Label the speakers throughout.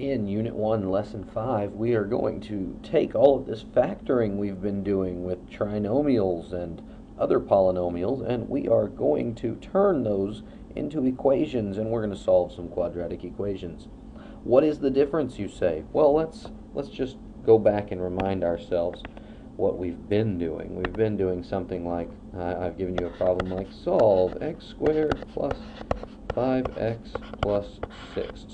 Speaker 1: In Unit 1, Lesson 5, we are going to take all of this factoring we've been doing with trinomials and other polynomials, and we are going to turn those into equations, and we're going to solve some quadratic equations. What is the difference, you say? Well, let's just go back and remind ourselves what we've been doing. We've been doing something like, I've given you a problem like solve x squared plus 5x plus 6.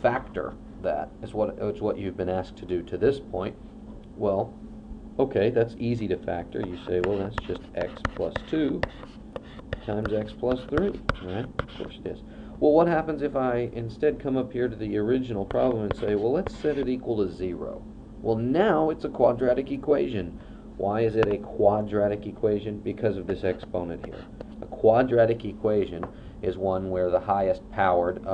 Speaker 1: Factor that is what you've been asked to do to this point. Well, okay, that's easy to factor. You say, well, that's just x plus 2 times x plus 3, right? Of course it is. Well, what happens if I instead come up here to the original problem and say, well, let's set it equal to 0? Well, now it's a quadratic equation. Why is it a quadratic equation? Because of this exponent here. A quadratic equation is one where the highest powered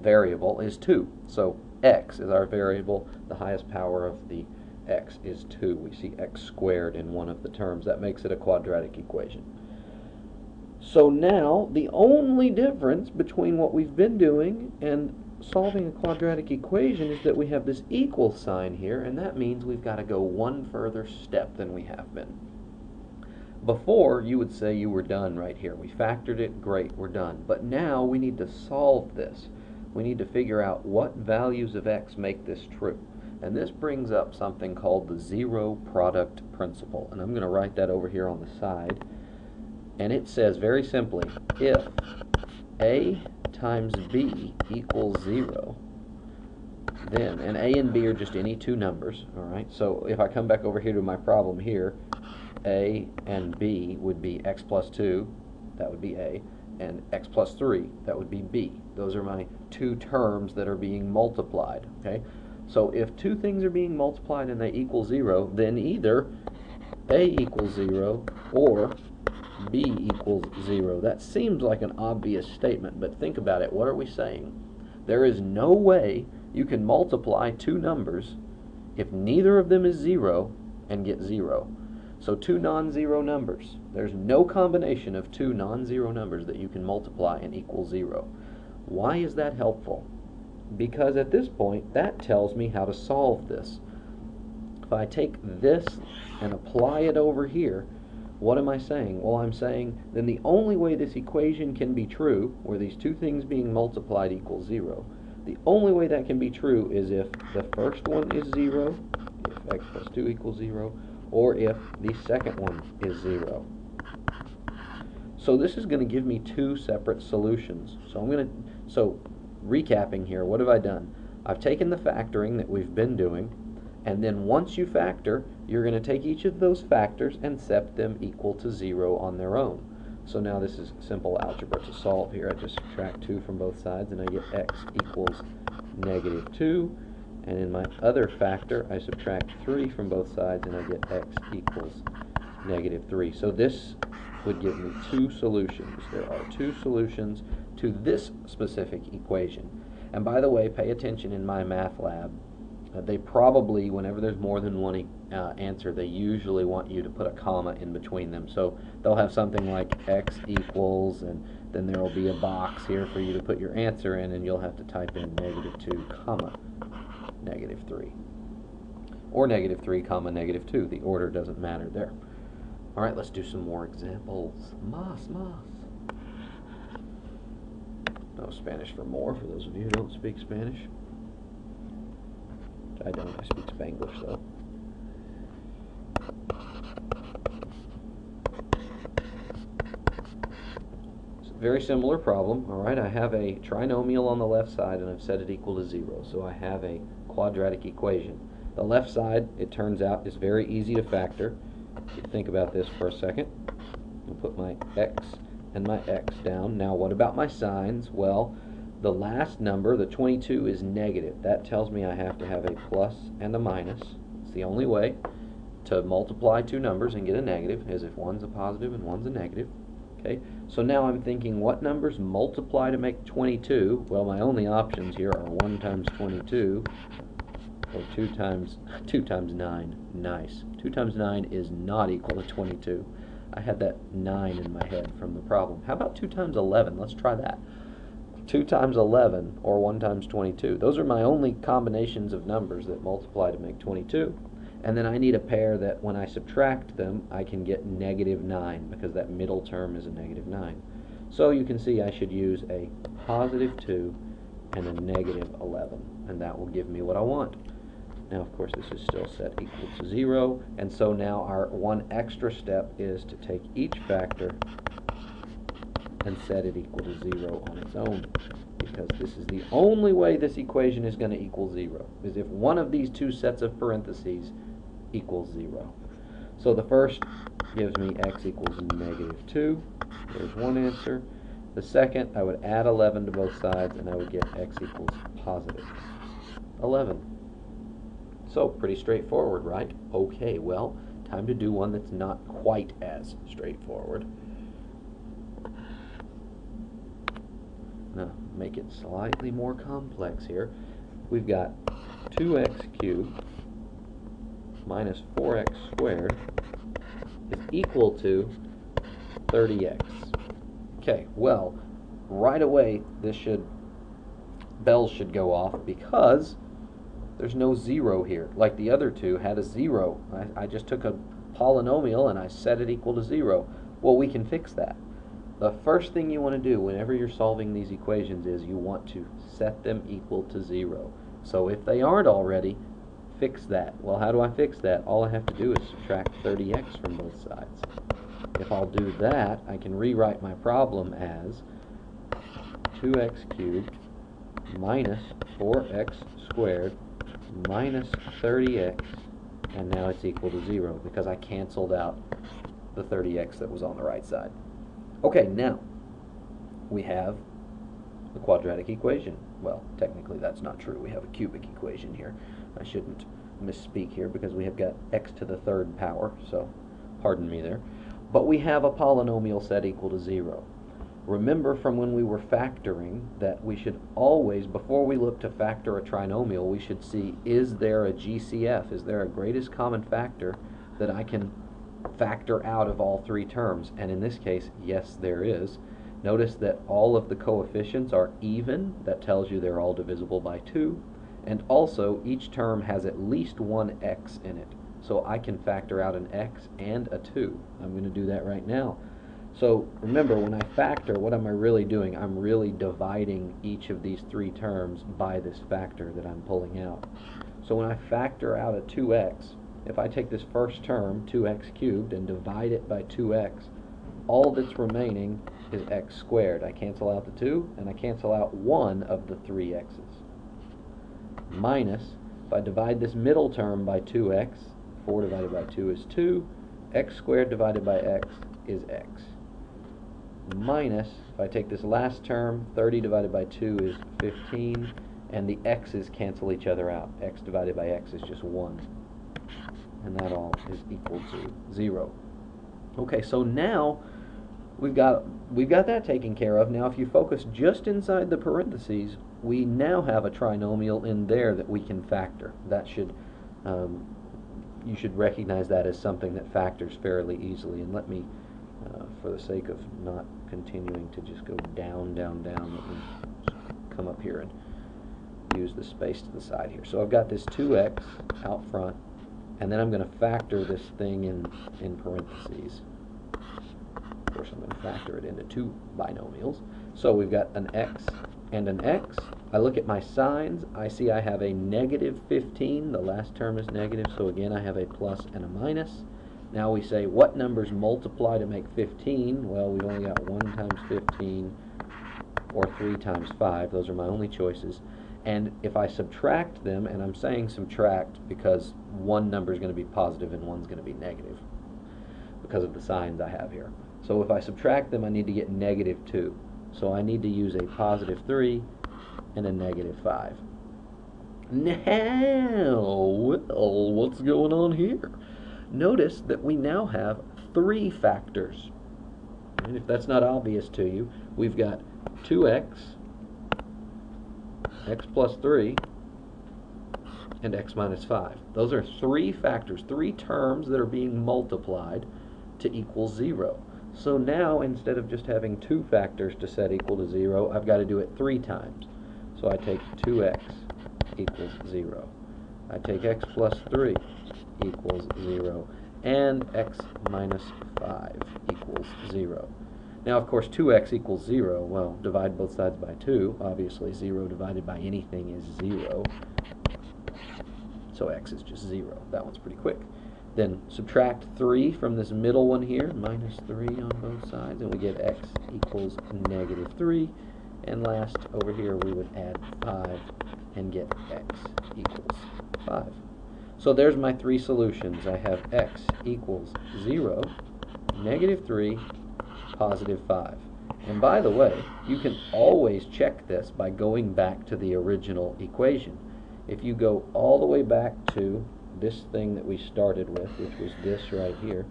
Speaker 1: variable is 2. So x is our variable. The highest power of the x is 2. We see x squared in one of the terms. That makes it a quadratic equation. So now the only difference between what we've been doing and solving a quadratic equation is that we have this equal sign here, and that means we've got to go one further step than we have been. Before, you would say you were done right here. We factored it, great, we're done. But now we need to solve this. We need to figure out what values of x make this true. And this brings up something called the zero product principle. And I'm going to write that over here on the side. And it says very simply, if a times b equals 0, then, and a and b are just any two numbers, all right? So if I come back over here to my problem here, a and b would be x plus 2, that would be a, and x plus 3, that would be b. Those are my two terms that are being multiplied, okay? So if two things are being multiplied and they equal 0, then either a equals 0 or b equals 0. That seems like an obvious statement, but think about it. What are we saying? There is no way you can multiply two numbers if neither of them is 0 and get 0. So two non-zero numbers. There's no combination of two non-zero numbers that you can multiply and equal 0. Why is that helpful? Because at this point, that tells me how to solve this. If I take this and apply it over here, what am I saying? Well, I'm saying then the only way this equation can be true, where these two things being multiplied equals 0, the only way that can be true is if the first one is 0, if x plus 2 equals 0, or if the second one is 0. So this is going to give me two separate solutions. So recapping here, what have I done? I've taken the factoring that we've been doing, and then once you factor, you're going to take each of those factors and set them equal to 0 on their own. So now this is simple algebra to solve here. I just subtract 2 from both sides, and I get x equals -2. And in my other factor, I subtract 3 from both sides, and I get x equals -3. So this would give me two solutions. There are two solutions to this specific equation. And by the way, pay attention in my math lab. They probably, whenever there's more than one answer, they usually want you to put a comma in between them. So they'll have something like x equals, and then there will be a box here for you to put your answer in, and you'll have to type in -2, comma, -3. Or -3, comma, -2. The order doesn't matter there. All right, let's do some more examples. Mas. No Spanish for more, for those of you who don't speak Spanish. I don't. I speak Spanglish, though. It's a very similar problem. All right, I have a trinomial on the left side, and I've set it equal to 0. So I have a quadratic equation. The left side, it turns out, is very easy to factor. If you think about this for a second, I'll put my x and my x down. Now, what about my signs? Well, the last number, the 22, is negative. That tells me I have to have a plus and a minus. It's the only way to multiply two numbers and get a negative, is if one's a positive and one's a negative. Okay, so now I'm thinking, what numbers multiply to make 22? Well, my only options here are 1 times 22, or 2 times 9. Nice. 2 times 9 is not equal to 22. I had that 9 in my head from the problem. How about 2 times 11? Let's try that. 2 times 11, or 1 times 22. Those are my only combinations of numbers that multiply to make 22. And then I need a pair that when I subtract them, I can get -9, because that middle term is a -9. So you can see I should use a +2 and a -11, and that will give me what I want. Now, of course, this is still set equal to 0, and so now our one extra step is to take each factor and set it equal to 0 on its own, because this is the only way this equation is going to equal 0, is if one of these two sets of parentheses equals 0. So the first gives me x equals -2. There's one answer. The second, I would add 11 to both sides, and I would get x equals +11. So, pretty straightforward, right? Okay, well, time to do one that's not quite as straightforward. Now, make it slightly more complex here. We've got 2x cubed minus 4x squared is equal to 30x. Okay, well, right away, bells should go off, because there's no 0 here. Like the other two had a 0. I just took a polynomial and I set it equal to 0. Well, we can fix that. The first thing you want to do whenever you're solving these equations is you want to set them equal to 0. So if they aren't already, fix that. Well, how do I fix that? All I have to do is subtract 30x from both sides. If I'll do that, I can rewrite my problem as 2x cubed minus 4x squared minus 30x, and now it's equal to 0 because I canceled out the 30x that was on the right side. Okay, now we have the quadratic equation. Well, technically that's not true. We have a cubic equation here. I shouldn't misspeak here because we have got x to the third power, so pardon me there. But we have a polynomial set equal to 0. Remember from when we were factoring that we should always, before we look to factor a trinomial, we should see, is there a GCF? Is there a greatest common factor that I can factor out of all three terms? And in this case, yes, there is. Notice that all of the coefficients are even. That tells you they're all divisible by 2. And also, each term has at least one x in it. So I can factor out an x and a 2. I'm going to do that right now. So remember, when I factor, what am I really doing? I'm really dividing each of these three terms by this factor that I'm pulling out. So when I factor out a 2x, if I take this first term, 2x cubed, and divide it by 2x, all that's remaining is x squared. I cancel out the 2, and I cancel out one of the three x's. Minus, if I divide this middle term by 2x, 4 divided by 2 is 2, x squared divided by x is x. Minus, if I take this last term, 30 divided by 2 is 15, and the x's cancel each other out. X divided by x is just 1. And that all is equal to 0. Okay, so now we've got that taken care of. Now if you focus just inside the parentheses, we now have a trinomial in there that we can factor. That should you should recognize that as something that factors fairly easily. And let me, for the sake of not continuing to just go down, down, down, let me come up here and use the space to the side here. So I've got this 2x out front, and then I'm going to factor this thing in parentheses. Of course, I'm going to factor it into two binomials. So we've got an x and an x. I look at my signs. I see I have a -15. The last term is negative, so again I have a plus and a minus. Now we say, what numbers multiply to make 15? Well, we've only got 1 times 15 or 3 times 5. Those are my only choices. And if I subtract them, and I'm saying subtract because one number is going to be positive and one's going to be negative because of the signs I have here. So if I subtract them, I need to get -2. So I need to use a +3 and a -5. Now, well, what's going on here? Notice that we now have 3 factors. And if that's not obvious to you, we've got 2x, x plus 3, and x minus 5. Those are 3 factors, 3 terms that are being multiplied to equal 0. So now, instead of just having two factors to set equal to 0, I've got to do it 3 times. So I take 2x equals 0. I take x plus 3 equals 0. And x minus 5 equals 0. Now, of course, 2x equals 0. Well, divide both sides by 2. Obviously, 0 divided by anything is 0. So x is just 0. That one's pretty quick. Then subtract 3 from this middle one here, minus 3 on both sides, and we get x equals negative 3. And last, over here, we would add 5 and get x equals 5. So there's my 3 solutions. I have x equals 0, negative 3, positive 5. And by the way, you can always check this by going back to the original equation. If you go all the way back to this thing that we started with, which was this right here,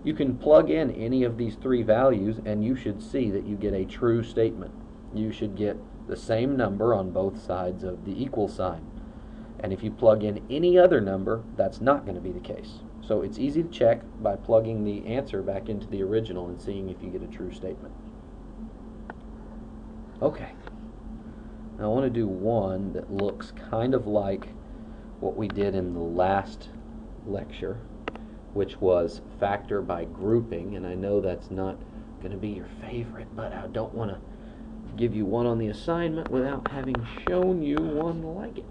Speaker 1: you can plug in any of these 3 values and you should see that you get a true statement. You should get the same number on both sides of the equal sign. And if you plug in any other number, that's not going to be the case. So it's easy to check by plugging the answer back into the original and seeing if you get a true statement. Okay. Now I want to do one that looks kind of like what we did in the last lecture, which was factor by grouping. And I know that's not going to be your favorite, but I don't want to give you one on the assignment without having shown you one like it.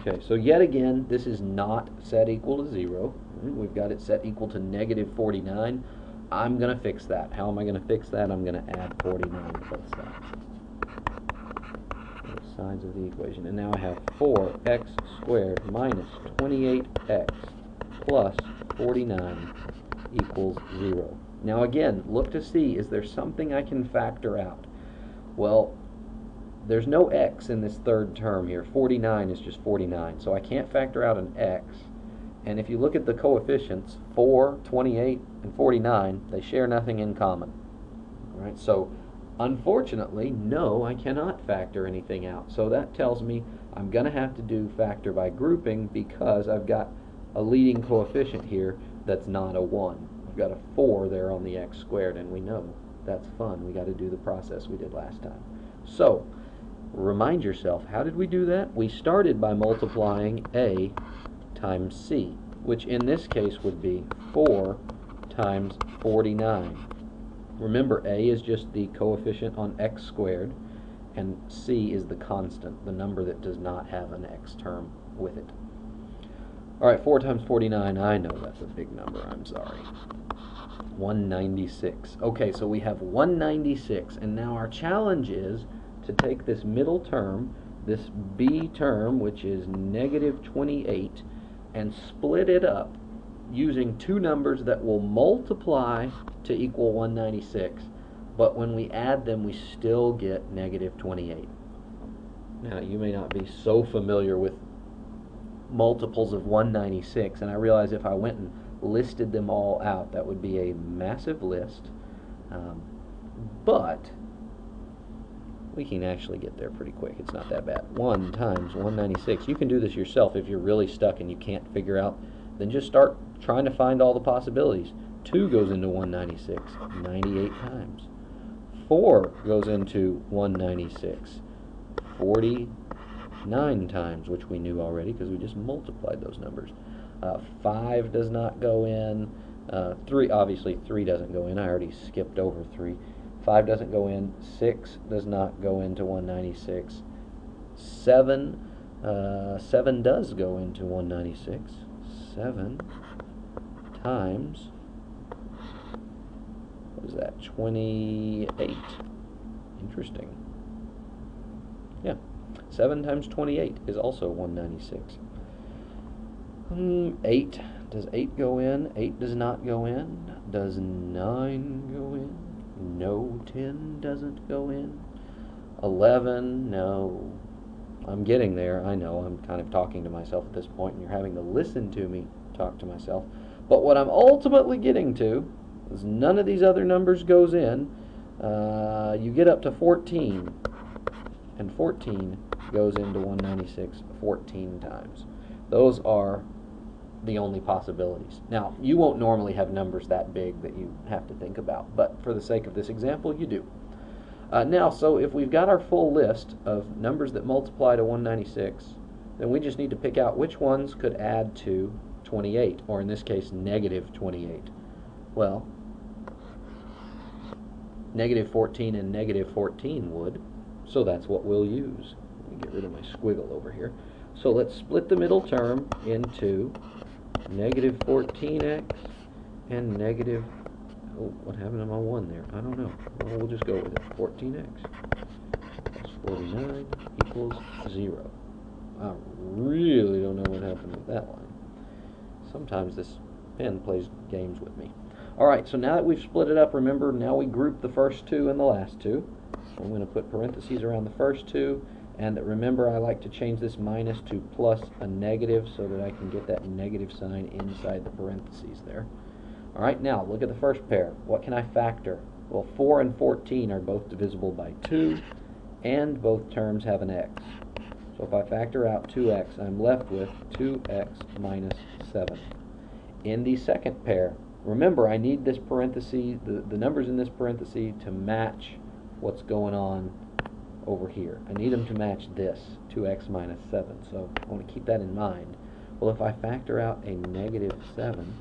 Speaker 1: Okay, so yet again, this is not set equal to 0. We've got it set equal to negative 49. I'm going to fix that. How am I going to fix that? I'm going to add 49 to both sides. Both sides of the equation. And now I have 4x squared minus 28x plus 49 equals 0. Now again, look to see, is there something I can factor out? Well, there's no x in this third term here. 49 is just 49, so I can't factor out an x. And if you look at the coefficients, 4, 28, and 49, they share nothing in common. All right, so unfortunately, no, I cannot factor anything out. So that tells me I'm going to have to do factor by grouping because I've got a leading coefficient here that's not a 1. I've got a 4 there on the x squared, and we know that's fun. We got to do the process we did last time. So remind yourself, how did we do that? We started by multiplying a times c, which in this case would be 4 times 49. Remember, a is just the coefficient on x squared, and c is the constant, the number that does not have an x term with it. All right, 4 times 49, I know that's a big number, I'm sorry. 196. Okay, so we have 196, and now our challenge is to take this middle term, this b term, which is negative 28, and split it up using 2 numbers that will multiply to equal 196, but when we add them, we still get negative 28. Now, you may not be so familiar with multiples of 196, and I realize if I went and listed them all out, that would be a massive list, but we can actually get there pretty quick. It's not that bad. 1 times 196. You can do this yourself if you're really stuck and you can't figure out. Then just start trying to find all the possibilities. 2 goes into 196 98 times. 4 goes into 196 49 times, which we knew already because we just multiplied those numbers. 5 does not go in. 3, obviously 3 doesn't go in. I already skipped over 3. 5 doesn't go in. 6 does not go into 196. 7 does go into 196. 7 times, what is that, 28. Interesting. Yeah, 7 times 28 is also 196. 8, does 8 go in? 8 does not go in. Does 9 go in? No. 10 doesn't go in. 11, no. I'm getting there. I know I'm kind of talking to myself at this point, and you're having to listen to me talk to myself. But what I'm ultimately getting to is none of these other numbers goes in. You get up to 14, and 14 goes into 196 14 times. Those are the only possibilities. Now, you won't normally have numbers that big that you have to think about, but for the sake of this example, you do. Now, so if we've got our full list of numbers that multiply to 196, then we just need to pick out which ones could add to 28, or in this case, negative 28. Well, negative 14 and negative 14 would, so that's what we'll use. Let me get rid of my squiggle over here. So let's split the middle term into negative 14x and negative, oh, what happened to my 1 there? I don't know. Well, we'll just go with it. 14x plus 49 equals 0. I really don't know what happened with that line. Sometimes this pen plays games with me. Alright, so now that we've split it up, remember, now we group the first two and the last two. I'm going to put parentheses around the first two, and remember, I like to change this minus to plus a negative so that I can get that negative sign inside the parentheses there. Alright, now look at the first pair. What can I factor? Well, 4 and 14 are both divisible by 2, and both terms have an x. So if I factor out 2x, I'm left with 2x minus 7. In the second pair, remember, I need this parenthesis, the numbers in this parenthesis to match what's going on over here. I need them to match this, 2x minus 7. So I want to keep that in mind. Well, if I factor out a negative 7,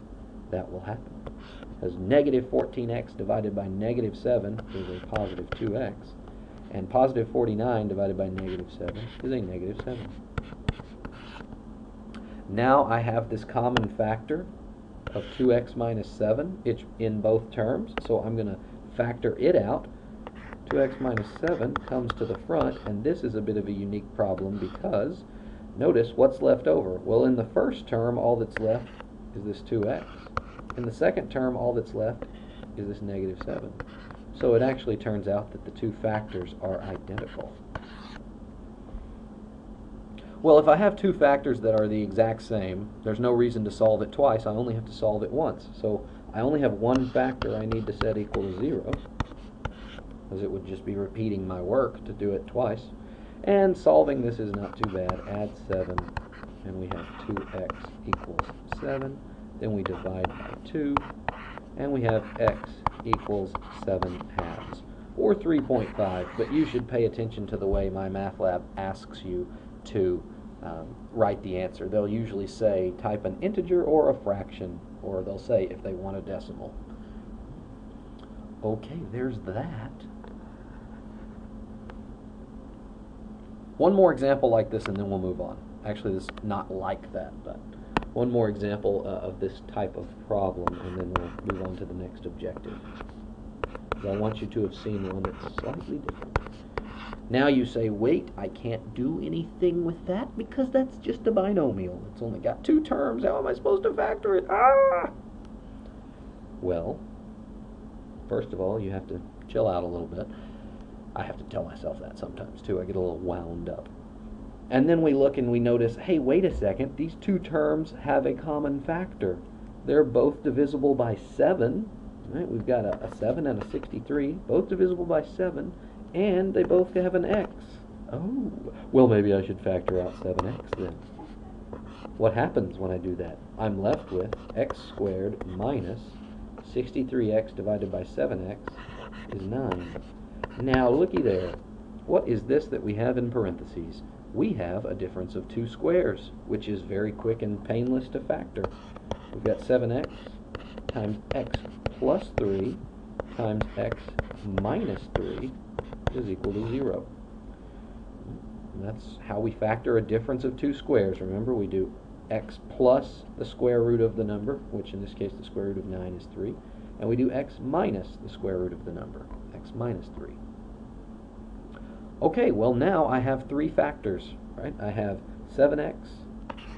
Speaker 1: that will happen. Because negative 14x divided by negative 7 is a positive 2x. And positive 49 divided by negative 7 is a negative 7. Now I have this common factor of 2x minus 7 in both terms, so I'm going to factor it out. 2x minus 7 comes to the front, and this is a bit of a unique problem because notice what's left over. Well, in the first term, all that's left is this 2x. In the second term, all that's left is this negative 7. So it actually turns out that the two factors are identical. Well, if I have two factors that are the exact same, there's no reason to solve it twice. I only have to solve it once. So I only have one factor I need to set equal to 0, because it would just be repeating my work to do it twice. And solving this is not too bad. Add 7, and we have 2x equals 7. Then we divide by 2, and we have x equals 7 halves, or 3.5, but you should pay attention to the way my math lab asks you to write the answer. They'll usually say type an integer or a fraction, or they'll say if they want a decimal. Okay, there's that. One more example like this and then we'll move on. Actually, this is not like that, but one more example of this type of problem, and then we'll move on to the next objective. I want you to have seen one that's slightly different. Now you say, wait, I can't do anything with that because that's just a binomial. It's only got two terms. How am I supposed to factor it? Ah! Well, first of all, you have to chill out a little bit. I have to tell myself that sometimes too. I get a little wound up. And then we look and we notice, hey, wait a second, these two terms have a common factor. They're both divisible by 7. Right? We've got a 7 and a 63, both divisible by 7, and they both have an x. Oh, well, maybe I should factor out 7x then. What happens when I do that? I'm left with x squared minus 63x divided by 7x is 9. Now, looky there. What is this that we have in parentheses? We have a difference of two squares, which is very quick and painless to factor. We've got 7x times x plus 3 times x minus 3 is equal to 0. And that's how we factor a difference of two squares. Remember, we do x plus the square root of the number, which in this case the square root of 9 is 3, and we do x minus the square root of the number, x minus 3. Okay, well now I have three factors, right? I have 7x.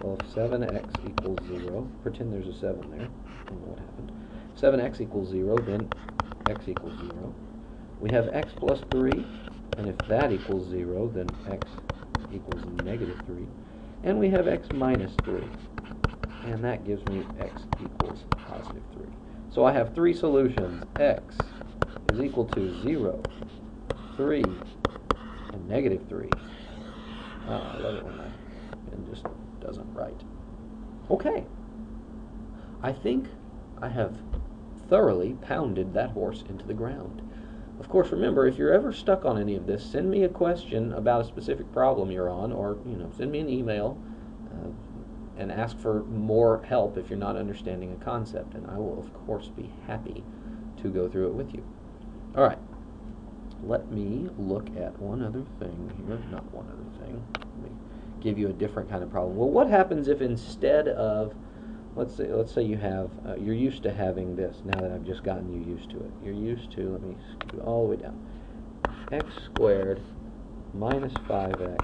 Speaker 1: Well, if 7x equals 0, pretend there's a 7 there. I don't know what happened. 7x equals 0, then x equals 0. We have x plus 3, and if that equals 0, then x equals negative 3. And we have x minus 3, and that gives me x equals positive 3. So I have three solutions. X is equal to 0, 3, and negative 3. I love it when my pen just doesn't write. Okay, I think I have thoroughly pounded that horse into the ground. Of course, remember, if you're ever stuck on any of this, send me a question about a specific problem you're on, or send me an email and ask for more help if you're not understanding a concept, and I will, of course, be happy to go through it with you. All right, let me look at one other thing here. Not one other thing. Let me give you a different kind of problem. Well, what happens if instead of, let's say you have, you're used to having this. Now that I've just gotten you used to it, you're used to, let me scoot all the way down, x squared minus 5x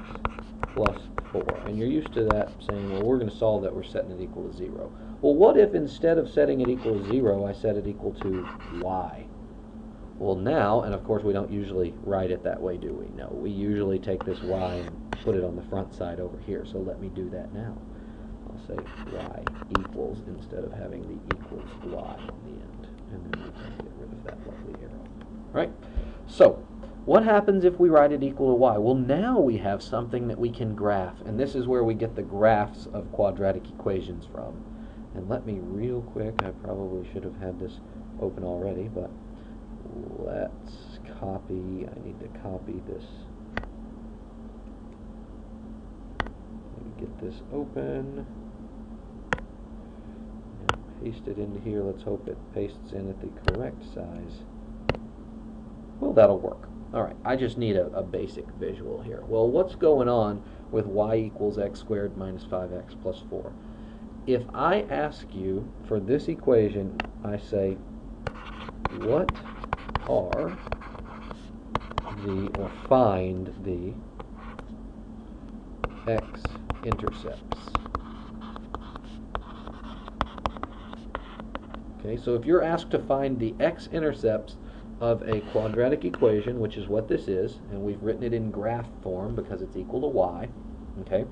Speaker 1: plus 4. And you're used to that saying, well, we're going to solve that, we're setting it equal to 0. Well, what if instead of setting it equal to 0, I set it equal to y? Well, now, and of course we don't usually write it that way, do we? No, we usually take this y and put it on the front side over here. So let me do that now. I'll say y equals instead of having the equals y on the end. And then we can get rid of that lovely arrow. Right? So, what happens if we write it equal to y? Well, now we have something that we can graph. And this is where we get the graphs of quadratic equations from. And let me real quick, I probably should have had this open already, but let's copy, I need to copy this. Let me get this open. And paste it into here. Let's hope it pastes in at the correct size. Well, that'll work. Alright, I just need a basic visual here. Well, what's going on with y equals x squared minus 5x plus 4? If I ask you for this equation, I say, what are the, or find the x-intercepts. Okay, so if you're asked to find the x-intercepts of a quadratic equation, which is what this is, and we've written it in graph form because it's equal to y, okay,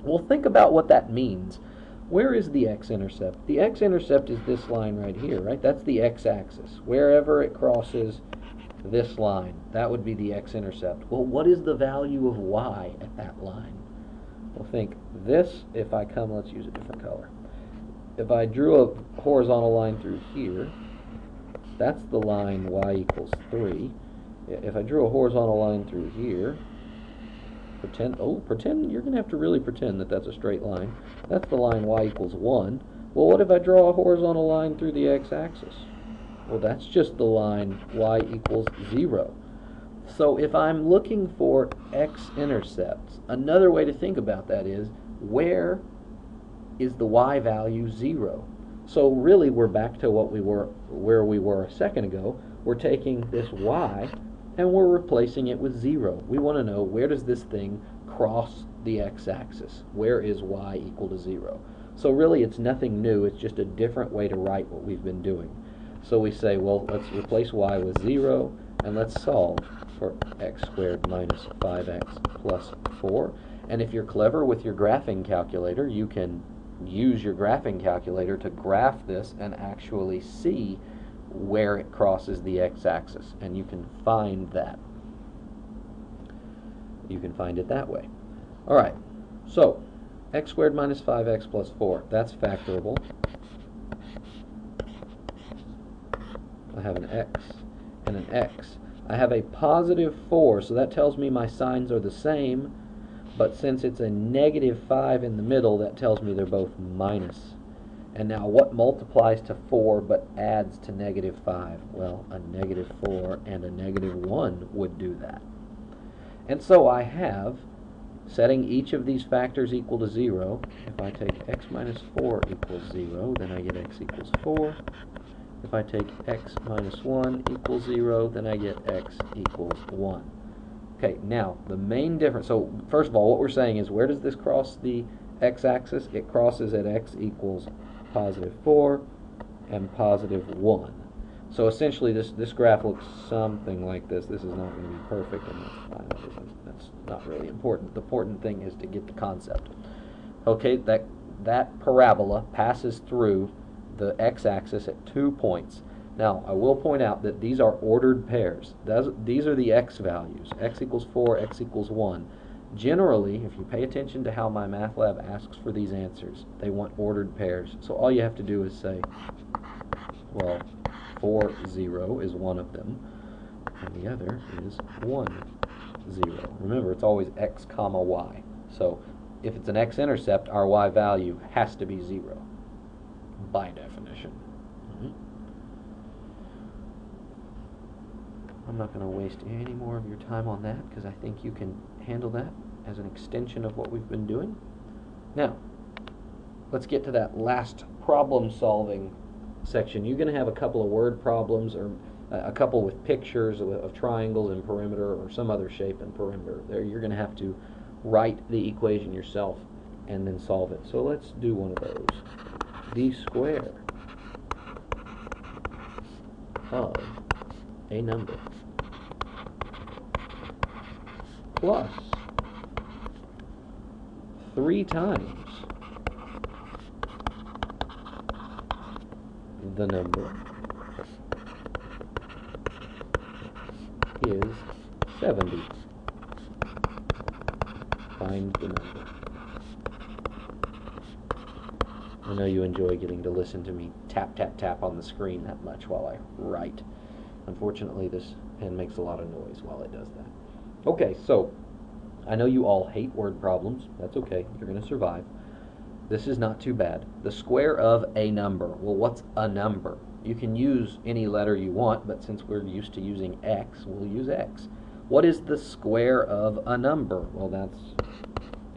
Speaker 1: well, think about what that means. Where is the x-intercept? The x-intercept is this line right here, right? That's the x-axis. Wherever it crosses this line, that would be the x-intercept. Well, what is the value of y at that line? Well, think this, if I come, let's use a different color. If I drew a horizontal line through here, that's the line y equals 3. If I drew a horizontal line through here, pretend you're going to have to really pretend that that's a straight line. That's the line y equals 1. Well, what if I draw a horizontal line through the x-axis? Well, that's just the line y equals 0. So if I'm looking for x-intercepts, another way to think about that is, where is the y value 0? So really we're back to where we were a second ago. We're taking this y and we're replacing it with 0. We want to know, where does this thing cross the x-axis? Where is y equal to 0? So really it's nothing new, it's just a different way to write what we've been doing. So we say, well, let's replace y with 0, and let's solve for x squared minus 5x plus 4. And if you're clever with your graphing calculator, you can use your graphing calculator to graph this and actually see where it crosses the x-axis, and you can find that. You can find it that way. Alright, so x squared minus 5x plus 4, that's factorable. I have an x and an x. I have a positive 4, so that tells me my signs are the same, but since it's a negative 5 in the middle, that tells me they're both minus. And now what multiplies to 4 but adds to negative 5? Well, a negative 4 and a negative 1 would do that. And so I have, setting each of these factors equal to 0, if I take x minus 4 equals 0, then I get x equals 4. If I take x minus 1 equals 0, then I get x equals 1. Okay, now the main difference, so first of all, what we're saying is, where does this cross the x-axis? It crosses at x equals positive 4 and positive 1. So essentially this graph looks something like this. This is not going to be perfect, and that's fine. That's not really important. The important thing is to get the concept. Okay, that parabola passes through the x-axis at 2 points. Now, I will point out that these are ordered pairs. These are the x values. X equals 4, x equals 1. Generally, if you pay attention to how my math lab asks for these answers, they want ordered pairs. So all you have to do is say, well, 4, 0 is one of them, and the other is 1, 0. Remember, it's always x comma y. So if it's an x-intercept, our y value has to be 0, by definition. I'm not going to waste any more of your time on that, because I think you can handle that as an extension of what we've been doing. Now, let's get to that last problem-solving section. You're going to have a couple of word problems, or a couple with pictures of triangles and perimeter, or some other shape and perimeter. There, you're going to have to write the equation yourself and then solve it. So let's do one of those. D squared of a number plus 3 times the number is 70. Find the number. I know you enjoy getting to listen to me tap, tap, tap on the screen that much while I write. Unfortunately, this pen makes a lot of noise while it does that. Okay, so I know you all hate word problems. That's okay. You're going to survive. This is not too bad. The square of a number. Well, what's a number? You can use any letter you want, but since we're used to using x, we'll use x. What is the square of a number? Well, that's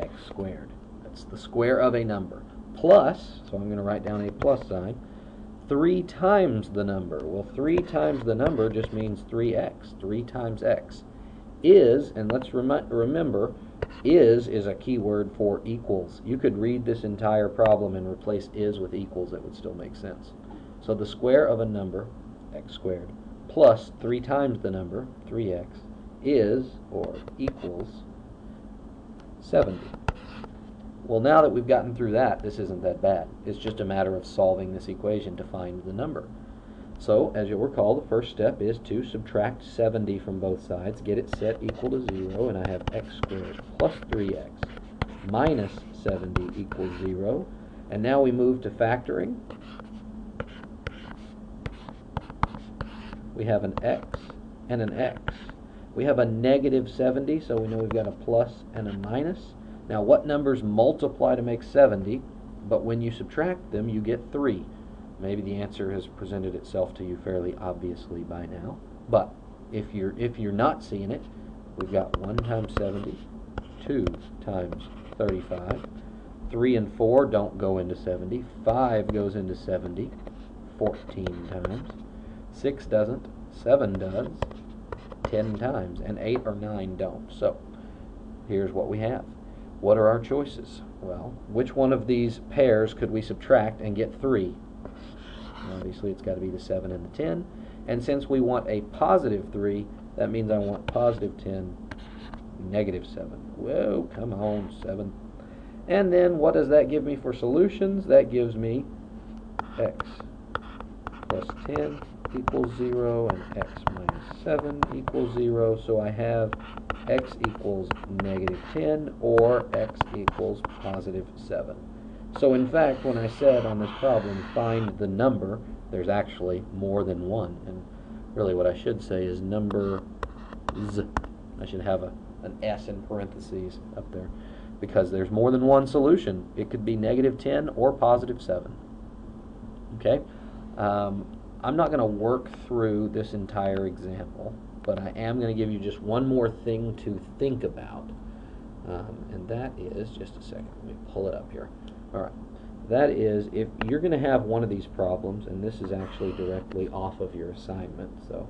Speaker 1: x squared. That's the square of a number. Plus, so I'm going to write down a plus sign, 3 times the number. Well, 3 times the number just means 3x. 3 times x is, and let's remember, is a key word for equals. You could read this entire problem and replace is with equals. It would still make sense. So the square of a number, x squared, plus 3 times the number, 3x, is, or equals, 70. Well, now that we've gotten through that, this isn't that bad. It's just a matter of solving this equation to find the number. So, as you'll recall, the first step is to subtract 70 from both sides, get it set equal to 0, and I have x squared plus 3x minus 70 equals 0. And now we move to factoring. We have an x and an x. We have a negative 70, so we know we've got a plus and a minus. Now, what numbers multiply to make 70, but when you subtract them, you get 3. Maybe the answer has presented itself to you fairly obviously by now, but if you're not seeing it, we've got 1 times 70, 2 times 35, 3 and 4 don't go into 70, 5 goes into 70, 14 times, 6 doesn't, 7 does, 10 times, and 8 or 9 don't. So here's what we have. What are our choices? Well, which one of these pairs could we subtract and get 3? Obviously, it's got to be the 7 and the 10. And since we want a positive 3, that means I want positive 10, negative 7. Whoa, come on, 7. And then what does that give me for solutions? That gives me x plus 10 equals 0 and x minus 7 equals 0. So I have x equals negative 10 or x equals positive 7. So in fact, when I said on this problem, find the number, there's actually more than one. And really what I should say is numbers. I should have an S in parentheses up there, because there's more than one solution. It could be negative 10 or positive 7. Okay? I'm not going to work through this entire example, but I am going to give you just one more thing to think about. And that is, just a second, let me pull it up here. Alright, that is, if you're going to have one of these problems, and this is actually directly off of your assignment, so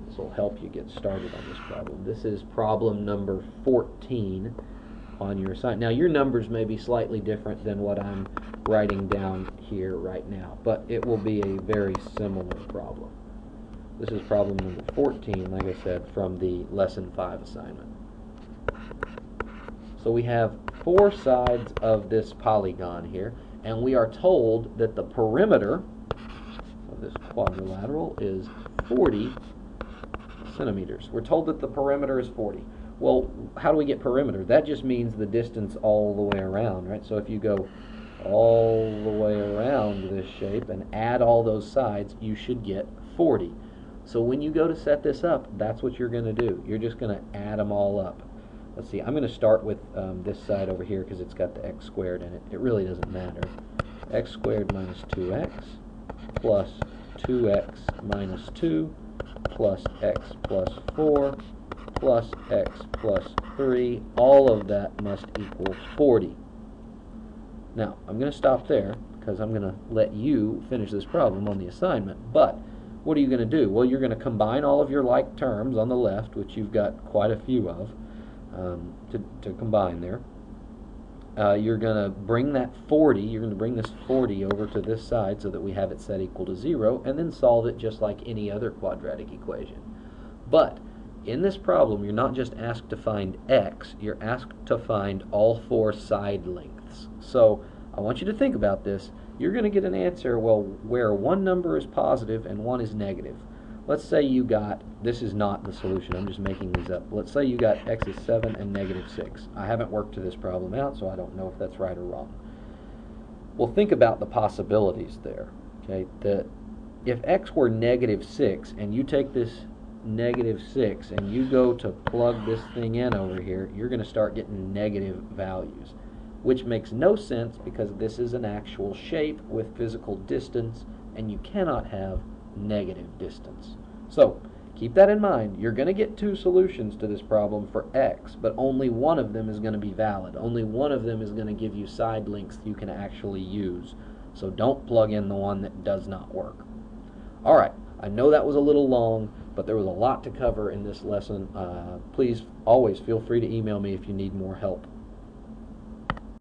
Speaker 1: this will help you get started on this problem. This is problem number 14 on your assignment. Now, your numbers may be slightly different than what I'm writing down here right now, but it will be a very similar problem. This is problem number 14, like I said, from the Lesson 5 assignment. So we have 4 sides of this polygon here, and we are told that the perimeter of this quadrilateral is 40 centimeters. We're told that the perimeter is 40. Well, how do we get perimeter? That just means the distance all the way around, right? So if you go all the way around this shape and add all those sides, you should get 40. So when you go to set this up, that's what you're going to do. You're just going to add them all up. Let's see, I'm going to start with this side over here because it's got the x squared in it. It really doesn't matter. X squared minus 2x plus 2x minus 2 plus x plus 4 plus x plus 3. All of that must equal 40. Now, I'm going to stop there because I'm going to let you finish this problem on the assignment. But what are you going to do? Well, you're going to combine all of your like terms on the left, which you've got quite a few of, to combine there. You're going to bring that 40, you're going to bring this 40 over to this side so that we have it set equal to 0, and then solve it just like any other quadratic equation. But in this problem, you're not just asked to find x, you're asked to find all 4 side lengths. So I want you to think about this. You're going to get an answer, well, where one number is positive and one is negative. Let's say you got, this is not the solution, I'm just making these up. Let's say you got x is 7 and negative 6. I haven't worked to this problem out, so I don't know if that's right or wrong. Well, think about the possibilities there. Okay, if x were negative 6 and you take this negative 6 and you go to plug this thing in over here, you're going to start getting negative values, which makes no sense because this is an actual shape with physical distance and you cannot have negative distance. So keep that in mind. You're going to get 2 solutions to this problem for x, but only one of them is going to be valid. Only one of them is going to give you side lengths you can actually use. So don't plug in the one that does not work. Alright, I know that was a little long, but there was a lot to cover in this lesson. Please always feel free to email me if you need more help.